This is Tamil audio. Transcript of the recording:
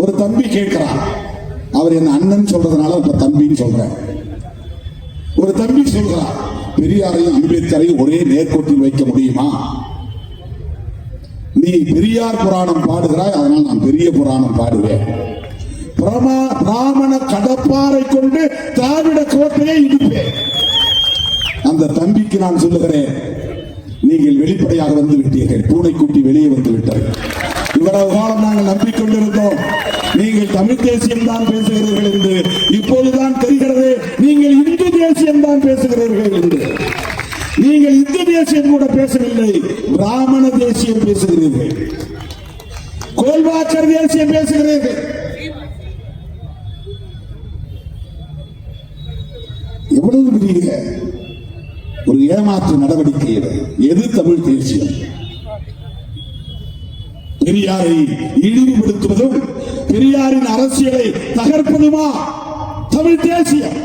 ஒரு தம்பி கேட்கிறார், அவர் என்ன அண்ணன் சொல்றதுனால இப்ப தம்பின்னு சொல்றேன். ஒரு தம்பி சொல்கிறார், பெரியாரையும் அம்பேத்கரையும் ஒரே நேர்கோட்டில் வைக்க முடியுமா? நீ பெரியார் புராணம் பாடுகிறாய், அதனால் நான் பெரிய புராணம் பாடுவேன். பிராமண கடப்பாறை கொண்டு திராவிட கோட்டையை இடிப்பேன். அந்த தம்பிக்கு நான் சொல்லுகிறேன், நீங்கள் வெளிப்படையாக வந்து விட்டீர்கள், பூனைக்குட்டி வெளியே வந்து விட்டார்கள். இவ்வளவு காலம் நாங்கள் நம்பிக்கொண்டிருந்தோம் நீங்கள் தமிழ் தேசியம் தான் பேசுகிறீர்கள் என்று. இப்போதுதான் தெரிகிறது நீங்கள் இந்து தேசியம் தான் பேசுகிறீர்கள் என்று. நீங்கள் இந்து தேசியம் கூட பேசவில்லை, பிராமண தேசியம் பேசுகிறீர்கள், கோல்வாக்கர் தேசியம் பேசுகிறீர்கள். எவ்வளவு பெரிய ஒரு ஏமாற்று நடவடிக்கை இது. எது தமிழ் தேசியம்? பெரியாரை இழிவுபடுத்துவதும் பெரியாரின் அரசியலை தகர்ப்பதுமா தமிழ் தேசியம்?